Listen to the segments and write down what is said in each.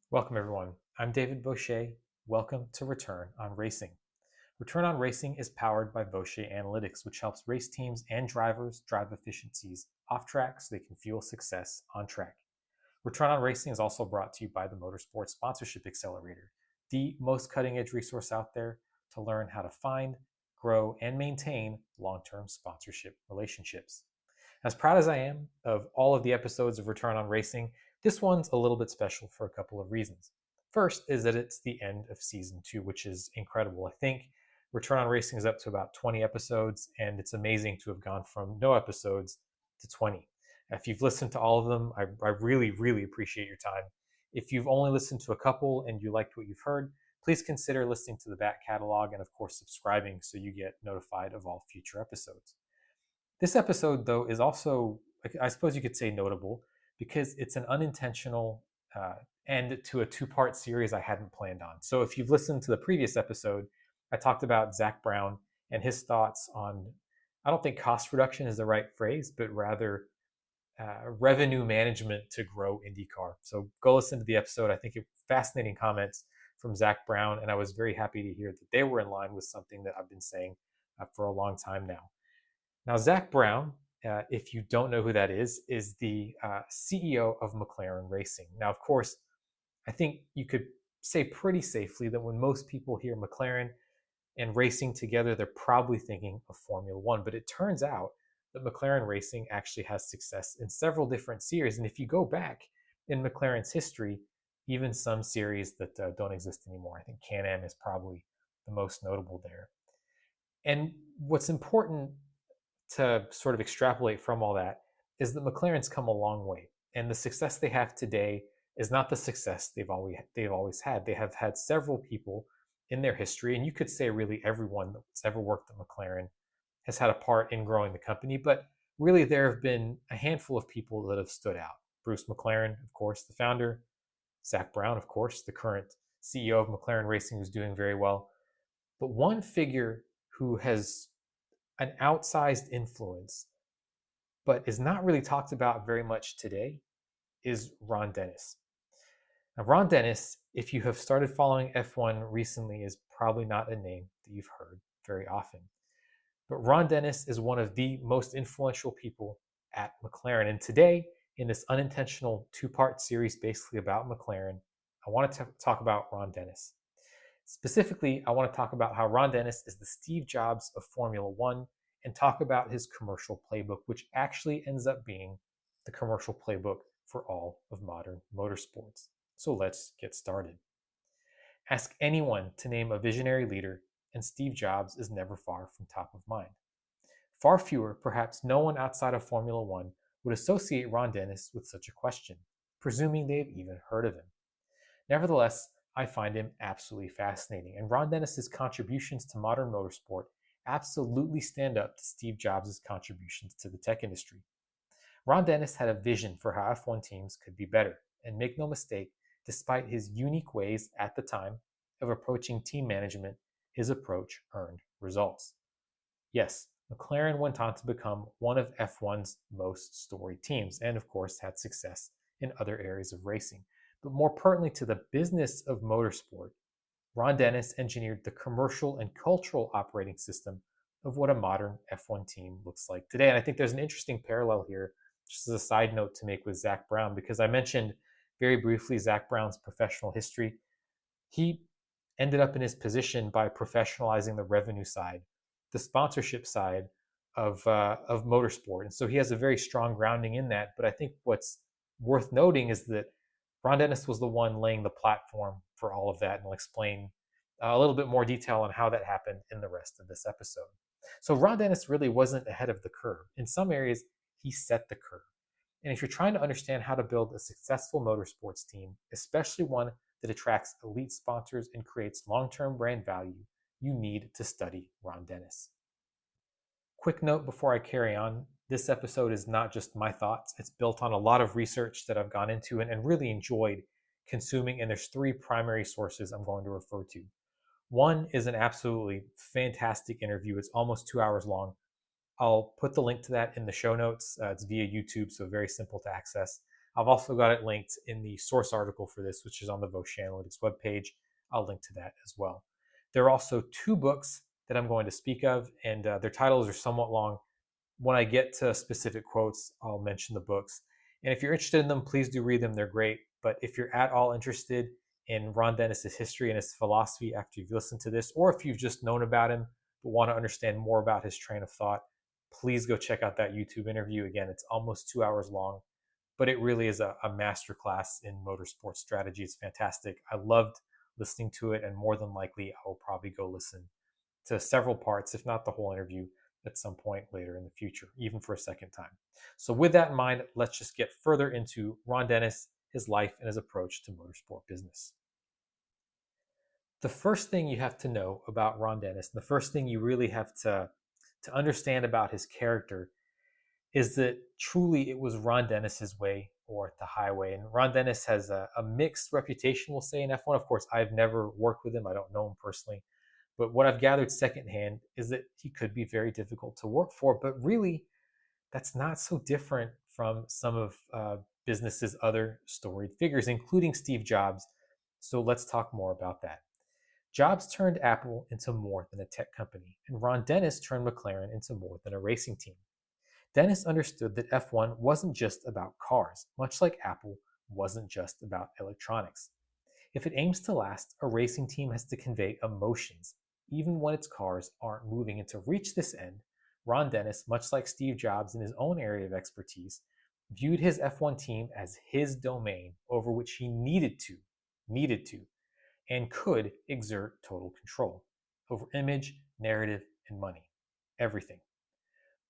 Welcome, everyone. I'm David Boucher. Welcome to Return on Racing. Return on Racing is powered by Boucher Analytics, which helps race teams and drivers drive efficiencies off track so they can fuel success on track. Return on Racing is also brought to you by the Motorsport Sponsorship Accelerator, the most cutting edge resource out there to learn how to find, grow, and maintain long term sponsorship relationships. As proud as I am of all of the episodes of Return on Racing, this one's a little bit special for a couple of reasons. First is that it's the end of season 2, which is incredible. I think Return on Racing is up to about 20 episodes, and it's amazing to have gone from no episodes to 20. If you've listened to all of them, I really, really appreciate your time. If you've only listened to a couple and you liked what you've heard, please consider listening to the back catalog and, of course, subscribing so you get notified of all future episodes. This episode, though, is also, I suppose you could say, notable because it's an unintentional end to a two-part series I hadn't planned on. So if you've listened to the previous episode, I talked about Zach Brown and his thoughts on, I don't think cost reduction is the right phrase, but rather revenue management to grow IndyCar. So go listen to the episode. I think it fascinating comments from Zach Brown, and I was very happy to hear that they were in line with something that I've been saying for a long time now. Now, Zach Brown, if you don't know who that is the CEO of McLaren Racing. Now, of course, I think you could say pretty safely that when most people hear McLaren and racing together, they're probably thinking of Formula One. But it turns out that McLaren Racing actually has success in several different series. And if you go back in McLaren's history, even some series that don't exist anymore, I think Can-Am is probably the most notable there. And what's important to sort of extrapolate from all that is that McLaren's come a long way, and the success they have today is not the success they've always had. They have had several people in their history, and you could say really everyone that's ever worked at McLaren has had a part in growing the company, but really there have been a handful of people that have stood out. Bruce McLaren, of course, the founder. Zach Brown, of course, the current CEO of McLaren Racing, who's doing very well. But one figure who has an outsized influence, but is not really talked about very much today, is Ron Dennis. Now, Ron Dennis, if you have started following F1 recently, is probably not a name that you've heard very often. But Ron Dennis is one of the most influential people at McLaren. And today, in this unintentional two-part series basically about McLaren, I want to talk about Ron Dennis. Specifically, I want to talk about how Ron Dennis is the Steve Jobs of Formula One and talk about his commercial playbook, which actually ends up being the commercial playbook for all of modern motorsports. So let's get started. Ask anyone to name a visionary leader, and Steve Jobs is never far from top of mind. Far fewer, perhaps no one outside of Formula One, would associate Ron Dennis with such a question, presuming they've even heard of him. Nevertheless, I find him absolutely fascinating, and Ron Dennis's contributions to modern motorsport absolutely stand up to Steve Jobs' contributions to the tech industry. Ron Dennis had a vision for how F1 teams could be better, and make no mistake, despite his unique ways at the time of approaching team management, his approach earned results. Yes, McLaren went on to become one of F1's most storied teams, and of course had success in other areas of racing. But more pertinently to the business of motorsport, Ron Dennis engineered the commercial and cultural operating system of what a modern F1 team looks like today. And I think there's an interesting parallel here, just as a side note to make with Zach Brown, because I mentioned very briefly Zach Brown's professional history. He ended up in his position by professionalizing the revenue side, the sponsorship side of motorsport. And so he has a very strong grounding in that. But I think what's worth noting is that Ron Dennis was the one laying the platform for all of that, and I'll explain a little bit more detail on how that happened in the rest of this episode. So Ron Dennis really wasn't ahead of the curve. In some areas, he set the curve. And if you're trying to understand how to build a successful motorsports team, especially one that attracts elite sponsors and creates long-term brand value, you need to study Ron Dennis. Quick note before I carry on, this episode is not just my thoughts. It's built on a lot of research that I've gone into and really enjoyed consuming, and there's three primary sources I'm going to refer to. One is an absolutely fantastic interview. It's almost 2 hours long. I'll put the link to that in the show notes. It's via YouTube, so very simple to access. I've also got it linked in the source article for this, which is on the Vaucher Analytics webpage. I'll link to that as well. There are also two books that I'm going to speak of, and their titles are somewhat long. When I get to specific quotes, I'll mention the books. And if you're interested in them, please do read them. They're great. But if you're at all interested in Ron Dennis's history and his philosophy after you've listened to this, or if you've just known about him but want to understand more about his train of thought, please go check out that YouTube interview. Again, it's almost 2 hours long, but it really is a masterclass in motorsport strategy. It's fantastic. I loved listening to it, and more than likely, I will probably go listen to several parts, if not the whole interview, at some point later in the future, even for a second time. So, with that in mind, let's just get further into Ron Dennis, his life, and his approach to motorsport business. The first thing you have to know about Ron Dennis, and the first thing you really have to understand about his character, is that truly it was Ron Dennis's way or the highway. And Ron Dennis has a mixed reputation, we'll say, in F1. Of course, I've never worked with him, I don't know him personally. But what I've gathered secondhand is that he could be very difficult to work for. But really, that's not so different from some of business's other storied figures, including Steve Jobs. So let's talk more about that. Jobs turned Apple into more than a tech company, and Ron Dennis turned McLaren into more than a racing team. Dennis understood that F1 wasn't just about cars, much like Apple wasn't just about electronics. If it aims to last, a racing team has to convey emotions, even when its cars aren't moving. And to reach this end, Ron Dennis, much like Steve Jobs in his own area of expertise, viewed his F1 team as his domain over which he needed to, and could exert total control over image, narrative, and money. Everything.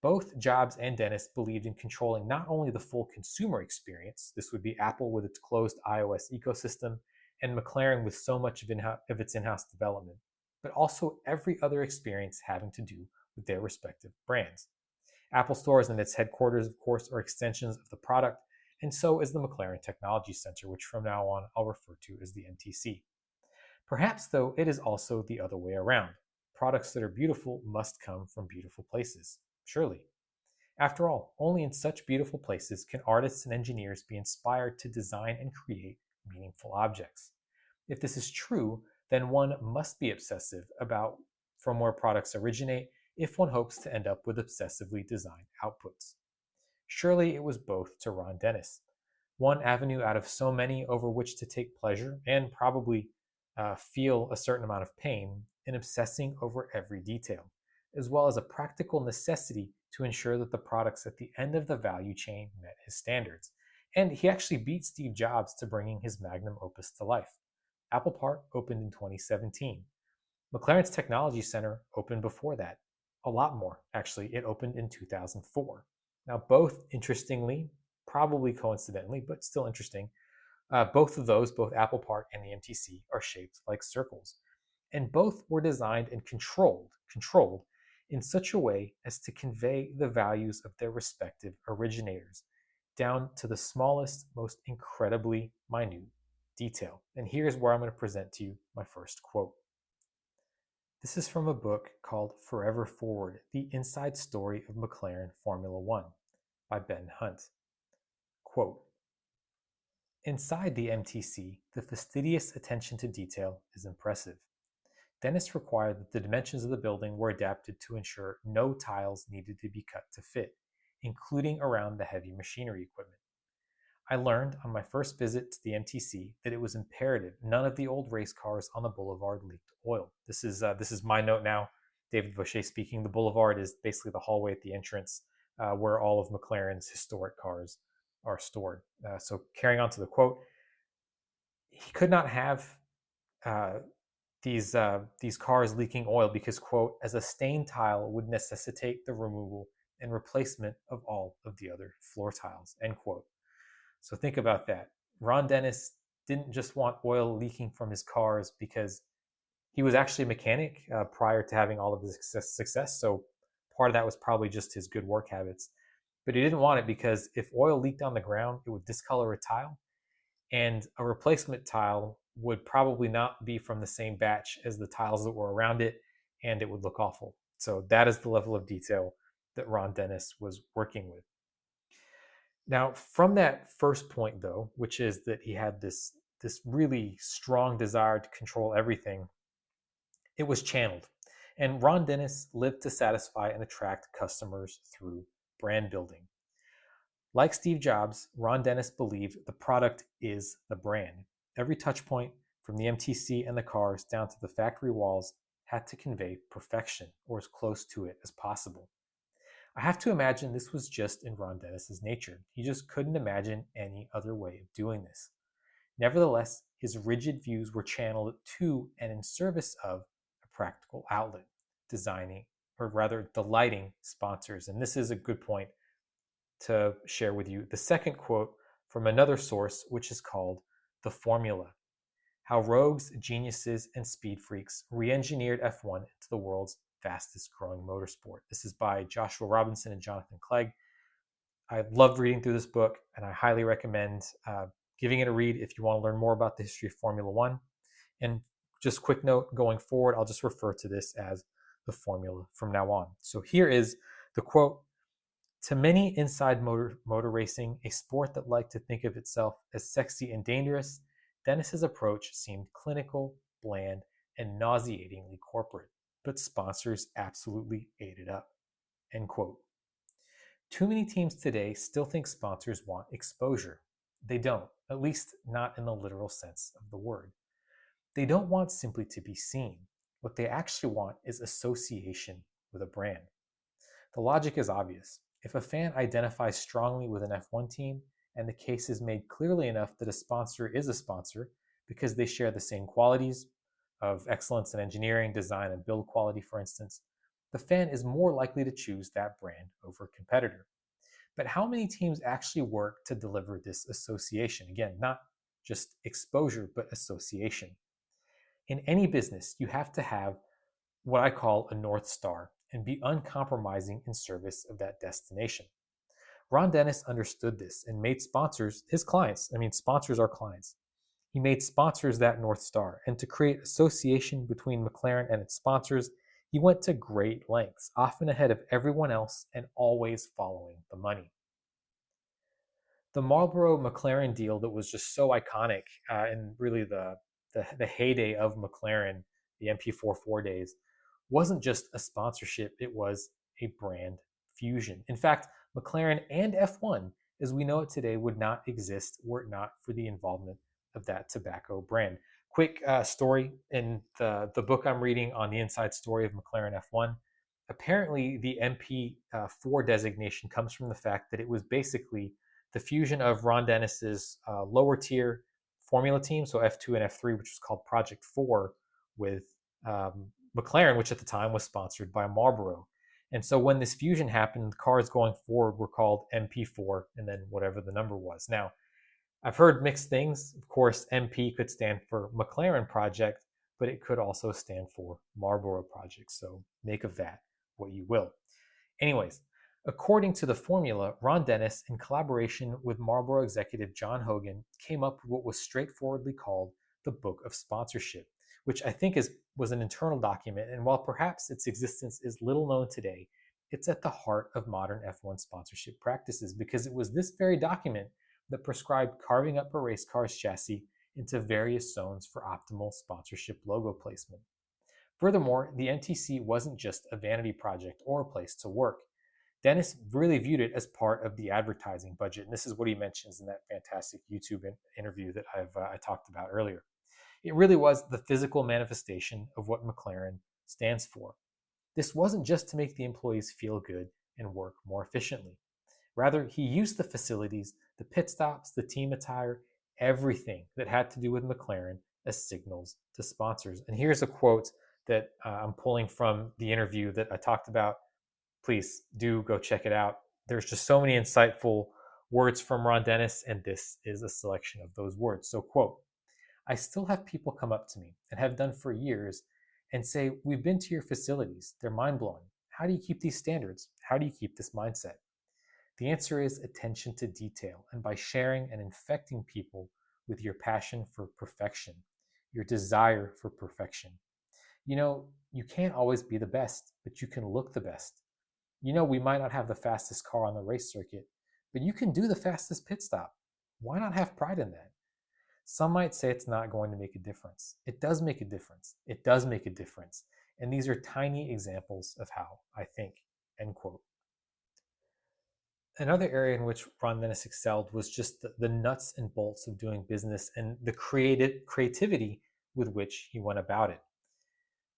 Both Jobs and Dennis believed in controlling not only the full consumer experience, this would be Apple with its closed iOS ecosystem, and McLaren with so much of its in-house development, but also every other experience having to do with their respective brands. Apple stores and its headquarters, of course, are extensions of the product, and so is the McLaren Technology Centre, which from now on I'll refer to as the MTC. Perhaps, though, it is also the other way around. Products that are beautiful must come from beautiful places, surely. After all, only in such beautiful places can artists and engineers be inspired to design and create meaningful objects. If this is true, then one must be obsessive about from where products originate if one hopes to end up with obsessively designed outputs. Surely it was both to Ron Dennis. One avenue out of so many over which to take pleasure and probably feel a certain amount of pain in obsessing over every detail, as well as a practical necessity to ensure that the products at the end of the value chain met his standards. And he actually beat Steve Jobs to bringing his magnum opus to life. Apple Park opened in 2017. McLaren's Technology Centre opened before that. A lot more, actually. It opened in 2004. Now, both interestingly, probably coincidentally, but still interesting, both of those, both Apple Park and the MTC, are shaped like circles. And both were designed and controlled in such a way as to convey the values of their respective originators, down to the smallest, most incredibly minute detail. And here's where I'm going to present to you my first quote. This is from a book called Forever Forward, The Inside Story of McLaren Formula One by Ben Hunt. Quote, inside the MTC, the fastidious attention to detail is impressive. Dennis required that the dimensions of the building were adapted to ensure no tiles needed to be cut to fit, including around the heavy machinery equipment. I learned on my first visit to the MTC that it was imperative none of the old race cars on the boulevard leaked oil. This is my note now. David Vaucher speaking. The boulevard is basically the hallway at the entrance where all of McLaren's historic cars are stored. So carrying on to the quote, he could not have these cars leaking oil because, quote, as a stained tile would necessitate the removal and replacement of all of the other floor tiles, end quote. So think about that. Ron Dennis didn't just want oil leaking from his cars because he was actually a mechanic prior to having all of his success. So part of that was probably just his good work habits. But he didn't want it because if oil leaked on the ground, it would discolor a tile. And a replacement tile would probably not be from the same batch as the tiles that were around it, and it would look awful. So that is the level of detail that Ron Dennis was working with. Now, from that first point, though, which is that he had this really strong desire to control everything, it was channeled. And Ron Dennis lived to satisfy and attract customers through brand building. Like Steve Jobs, Ron Dennis believed the product is the brand. Every touch point, from the MTC and the cars down to the factory walls, had to convey perfection or as close to it as possible. I have to imagine this was just in Ron Dennis's nature. He just couldn't imagine any other way of doing this. Nevertheless, his rigid views were channeled to and in service of a practical outlet, designing, or rather delighting sponsors. And this is a good point to share with you the second quote from another source, which is called The Formula: How Rogues, Geniuses, and Speed Freaks Re-Engineered F1 into the World's Fastest Growing Motorsport. This is by Joshua Robinson and Jonathan Clegg. I loved reading through this book, and I highly recommend giving it a read if you want to learn more about the history of Formula One. And just quick note, going forward, I'll just refer to this as the formula from now on. So here is the quote: To many inside motor racing, a sport that liked to think of itself as sexy and dangerous, Dennis's approach seemed clinical, bland, and nauseatingly corporate, but sponsors absolutely ate it up. End quote. Too many teams today still think sponsors want exposure. They don't, at least not in the literal sense of the word. They don't want simply to be seen. What they actually want is association with a brand. The logic is obvious. If a fan identifies strongly with an F1 team, and the case is made clearly enough that a sponsor is a sponsor because they share the same qualities of excellence in engineering, design, and build quality, for instance, the fan is more likely to choose that brand over a competitor. But how many teams actually work to deliver this association? Again, not just exposure, but association. In any business, you have to have what I call a North Star and be uncompromising in service of that destination. Ron Dennis understood this and made sponsors his clients. I mean, sponsors are clients. He made sponsors that North Star. And to create association between McLaren and its sponsors, he went to great lengths, often ahead of everyone else and always following the money. The Marlboro McLaren deal that was just so iconic and really the heyday of McLaren, the MP44 days, wasn't just a sponsorship, it was a brand fusion. In fact, McLaren and F1, as we know it today, would not exist were it not for the involvement of that tobacco brand. Quick story in the book I'm reading on the inside story of McLaren F1. Apparently, the MP4 designation comes from the fact that it was basically the fusion of Ron Dennis's lower tier Formula team, so F2 and F3, which was called Project 4, with McLaren, which at the time was sponsored by Marlboro. And so when this fusion happened, the cars going forward were called MP4 and then whatever the number was. Now, I've heard mixed things. Of course, MP could stand for McLaren Project, but it could also stand for Marlboro Project. So make of that what you will. Anyways, according to the formula, Ron Dennis, in collaboration with Marlboro executive John Hogan, came up with what was straightforwardly called the Book of Sponsorship, which I think was an internal document. And while perhaps its existence is little known today, it's at the heart of modern F1 sponsorship practices because it was this very document that prescribed carving up a race car's chassis into various zones for optimal sponsorship logo placement. Furthermore, the MTC wasn't just a vanity project or a place to work. Dennis really viewed it as part of the advertising budget, and this is what he mentions in that fantastic YouTube interview that I talked about earlier. It really was the physical manifestation of what McLaren stands for. This wasn't just to make the employees feel good and work more efficiently. Rather, he used the facilities, the pit stops, the team attire, everything that had to do with McLaren as signals to sponsors. And here's a quote that I'm pulling from the interview that I talked about. Please do go check it out. There's just so many insightful words from Ron Dennis, and this is a selection of those words. So, quote, I still have people come up to me and have done for years and say, we've been to your facilities. They're mind-blowing. How do you keep these standards? How do you keep this mindset? The answer is attention to detail, and by sharing and infecting people with your passion for perfection, your desire for perfection. You know, you can't always be the best, but you can look the best. You know, we might not have the fastest car on the race circuit, but you can do the fastest pit stop. Why not have pride in that? Some might say it's not going to make a difference. It does make a difference. It does make a difference. And these are tiny examples of how I think, end quote. Another area in which Ron Dennis excelled was just the nuts and bolts of doing business and the creativity with which he went about it.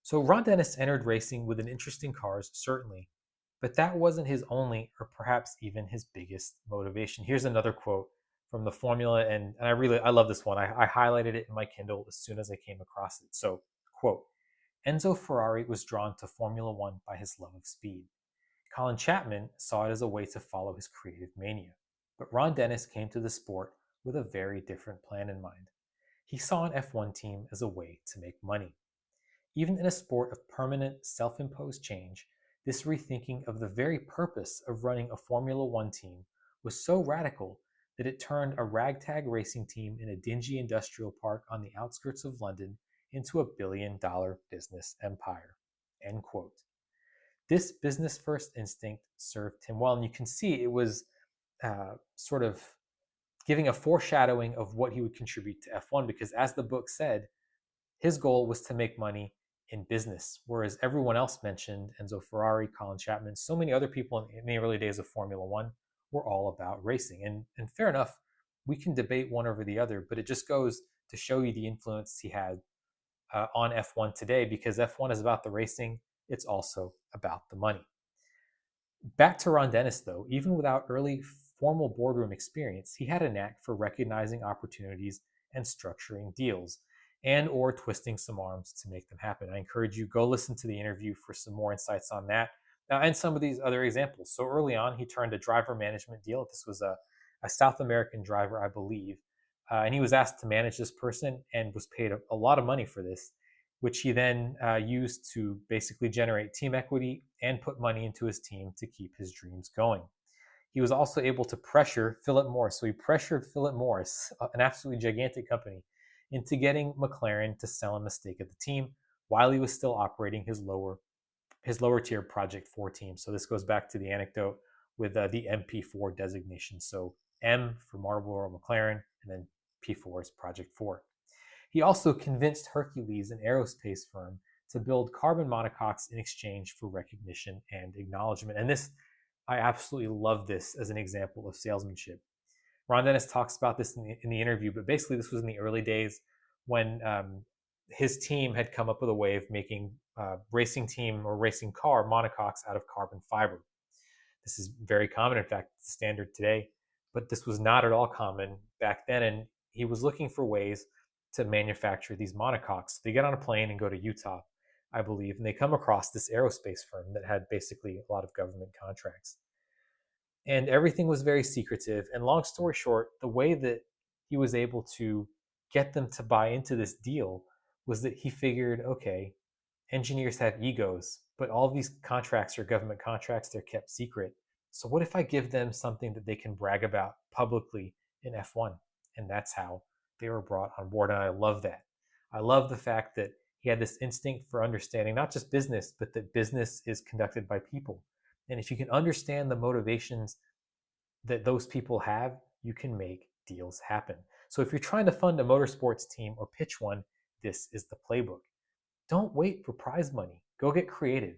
So Ron Dennis entered racing with an interest in cars, certainly, but that wasn't his only or perhaps even his biggest motivation. Here's another quote from the formula, and I love this one. I highlighted it in my Kindle as soon as I came across it. So, quote, Enzo Ferrari was drawn to Formula One by his love of speed. Colin Chapman saw it as a way to follow his creative mania. But Ron Dennis came to the sport with a very different plan in mind. He saw an F1 team as a way to make money. Even in a sport of permanent, self-imposed change, this rethinking of the very purpose of running a Formula One team was so radical that it turned a ragtag racing team in a dingy industrial park on the outskirts of London into a billion-dollar business empire. End quote. This business-first instinct served him well, and you can see it was sort of giving a foreshadowing of what he would contribute to F1, because as the book said, his goal was to make money in business, whereas everyone else mentioned, Enzo Ferrari, Colin Chapman, so many other people in the early days of Formula One were all about racing. And fair enough, we can debate one over the other, but it just goes to show you the influence he had on F1 today, because F1 is about the racing, it's also about the money. Back to Ron Dennis, though, even without early formal boardroom experience, he had a knack for recognizing opportunities and structuring deals, and or twisting some arms to make them happen. I encourage you, go listen to the interview for some more insights on that and some of these other examples. So early on, he turned a driver management deal. This was a South American driver, I believe, and he was asked to manage this person and was paid a lot of money for this, which he then used to basically generate team equity and put money into his team to keep his dreams going. He was also able to pressure Philip Morris. So he pressured Philip Morris, an absolutely gigantic company, into getting McLaren to sell him a stake of the team while he was still operating his lower tier Project 4 team. So this goes back to the anecdote with the MP4 designation. So M for Marlboro McLaren, and then P4 is Project 4. He also convinced Hercules, an aerospace firm, to build carbon monocoques in exchange for recognition and acknowledgement. And this, I absolutely love this as an example of salesmanship. Ron Dennis talks about this in the interview, but basically this was in the early days when his team had come up with a way of making racing team or racing car monocoques out of carbon fiber. This is very common. In fact, it's standard today, but this was not at all common back then. And he was looking for ways to manufacture these monocoques. They get on a plane and go to Utah, I believe, and they come across this aerospace firm that had basically a lot of government contracts. And everything was very secretive. And long story short, the way that he was able to get them to buy into this deal was that he figured, okay, engineers have egos, but all of these contracts are government contracts, they're kept secret. So what if I give them something that they can brag about publicly in F1? And that's how they were brought on board. And I love that. I love the fact that he had this instinct for understanding not just business, but that business is conducted by people. And if you can understand the motivations that those people have, you can make deals happen. So if you're trying to fund a motorsports team or pitch one, this is the playbook. Don't wait for prize money. Go get creative.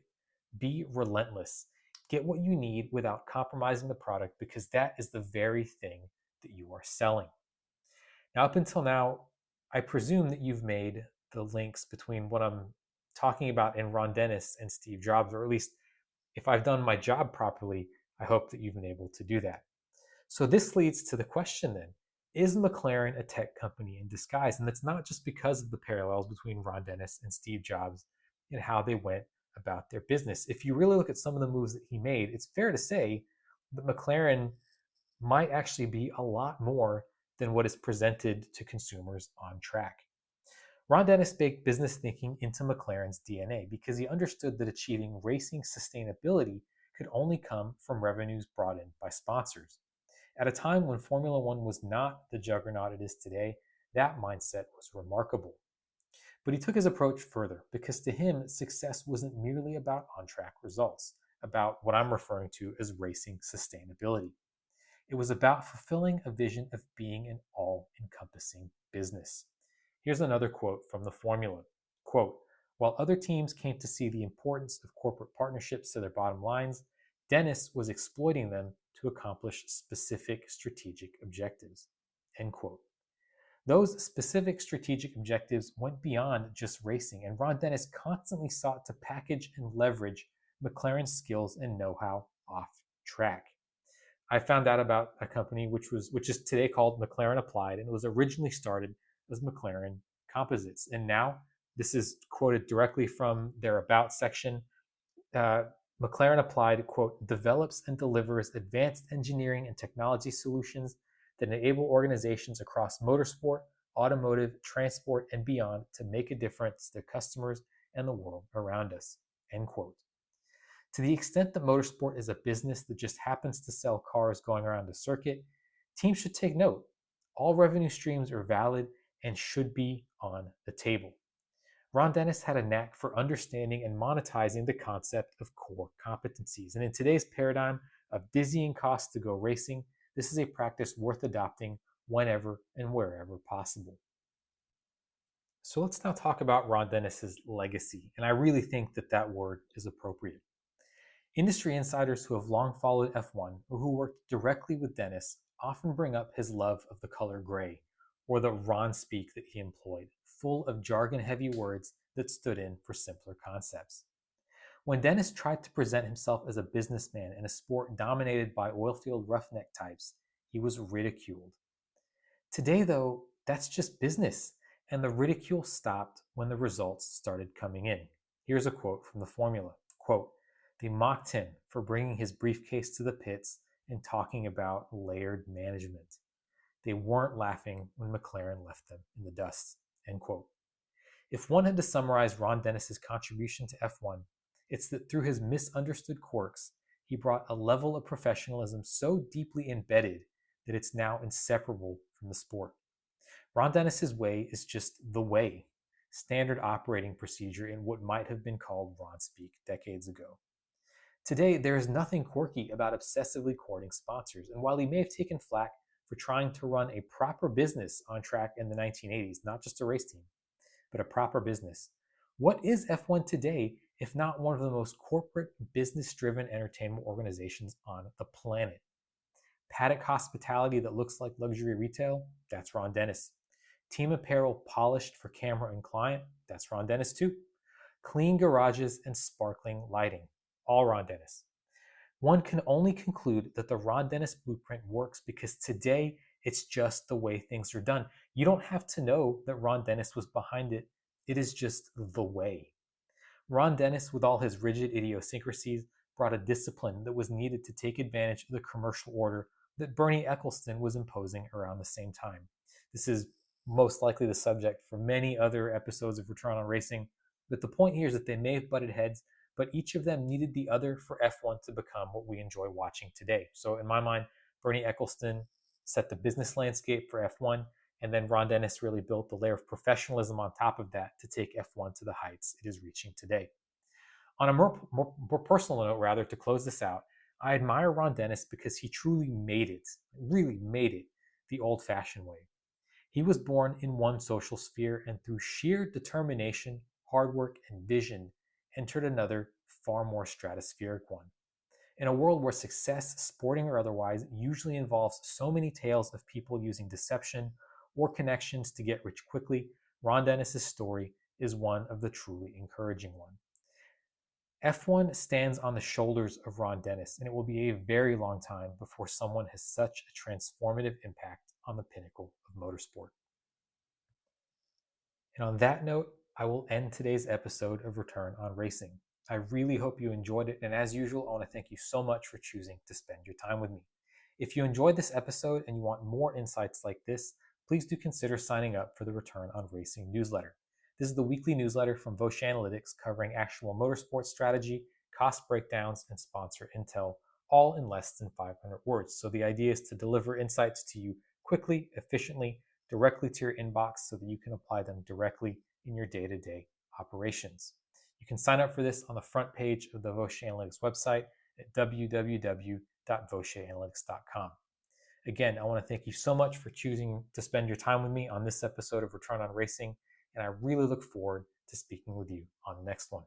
Be relentless. Get what you need without compromising the product, because that is the very thing that you are selling. Now, up until now, I presume that you've made the links between what I'm talking about in Ron Dennis and Steve Jobs, or at least if I've done my job properly, I hope that you've been able to do that. So this leads to the question then, is McLaren a tech company in disguise? And that's not just because of the parallels between Ron Dennis and Steve Jobs and how they went about their business. If you really look at some of the moves that he made, it's fair to say that McLaren might actually be a lot more than what is presented to consumers on track. Ron Dennis baked business thinking into McLaren's DNA because he understood that achieving racing sustainability could only come from revenues brought in by sponsors. At a time when Formula One was not the juggernaut it is today, that mindset was remarkable. But he took his approach further because to him, success wasn't merely about on-track results, about what I'm referring to as racing sustainability. It was about fulfilling a vision of being an all-encompassing business. Here's another quote from the formula. Quote, while other teams came to see the importance of corporate partnerships to their bottom lines, Dennis was exploiting them to accomplish specific strategic objectives. End quote. Those specific strategic objectives went beyond just racing, and Ron Dennis constantly sought to package and leverage McLaren's skills and know-how off track. I found out about a company which is today called McLaren Applied, and it was originally started as McLaren Composites. And now, this is quoted directly from their About section. Uh, McLaren Applied, quote, develops and delivers advanced engineering and technology solutions that enable organizations across motorsport, automotive, transport, and beyond to make a difference to their customers and the world around us, end quote. To the extent that motorsport is a business that just happens to sell cars going around the circuit, teams should take note. All revenue streams are valid and should be on the table. Ron Dennis had a knack for understanding and monetizing the concept of core competencies. And in today's paradigm of dizzying costs to go racing, this is a practice worth adopting whenever and wherever possible. So let's now talk about Ron Dennis's legacy. And I really think that that word is appropriate. Industry insiders who have long followed F1 or who worked directly with Dennis often bring up his love of the color gray, or the Ron speak that he employed, full of jargon-heavy words that stood in for simpler concepts. When Dennis tried to present himself as a businessman in a sport dominated by oilfield roughneck types, he was ridiculed. Today, though, that's just business, and the ridicule stopped when the results started coming in. Here's a quote from the formula. Quote, they mocked him for bringing his briefcase to the pits and talking about layered management. They weren't laughing when McLaren left them in the dust, end quote. If one had to summarize Ron Dennis's contribution to F1, it's that through his misunderstood quirks, he brought a level of professionalism so deeply embedded that it's now inseparable from the sport. Ron Dennis's way is just the way, standard operating procedure in what might have been called Ron speak decades ago. Today, there is nothing quirky about obsessively courting sponsors, and while he may have taken flack for trying to run a proper business on track in the 1980s, not just a race team, but a proper business, what is F1 today if not one of the most corporate, business-driven entertainment organizations on the planet? Paddock hospitality that looks like luxury retail? That's Ron Dennis. Team apparel polished for camera and client? That's Ron Dennis too. Clean garages and sparkling lighting? All Ron Dennis. One can only conclude that the Ron Dennis blueprint works because today it's just the way things are done. You don't have to know that Ron Dennis was behind it. It is just the way. Ron Dennis, with all his rigid idiosyncrasies, brought a discipline that was needed to take advantage of the commercial order that Bernie Ecclestone was imposing around the same time. This is most likely the subject for many other episodes of Return on Racing, but the point here is that they may have butted heads, but each of them needed the other for F1 to become what we enjoy watching today. So in my mind, Bernie Ecclestone set the business landscape for F1, and then Ron Dennis really built the layer of professionalism on top of that to take F1 to the heights it is reaching today. On a more personal note, rather, to close this out, I admire Ron Dennis because he truly made it, really made it, the old-fashioned way. He was born in one social sphere and through sheer determination, hard work, and vision, entered another, far more stratospheric one. In a world where success, sporting or otherwise, usually involves so many tales of people using deception or connections to get rich quickly, Ron Dennis's story is one of the truly encouraging ones. F1 stands on the shoulders of Ron Dennis, and it will be a very long time before someone has such a transformative impact on the pinnacle of motorsport. And on that note, I will end today's episode of Return on Racing. I really hope you enjoyed it, and as usual, I want to thank you so much for choosing to spend your time with me. If you enjoyed this episode and you want more insights like this, please do consider signing up for the Return on Racing newsletter. This is the weekly newsletter from Voce Analytics covering actual motorsport strategy, cost breakdowns, and sponsor intel, all in less than 500 words. So the idea is to deliver insights to you quickly, efficiently, directly to your inbox so that you can apply them directly in your day-to-day operations. You can sign up for this on the front page of the Voce Analytics website at www.voceanalytics.com. Again, I want to thank you so much for choosing to spend your time with me on this episode of Return on Racing, and I really look forward to speaking with you on the next one.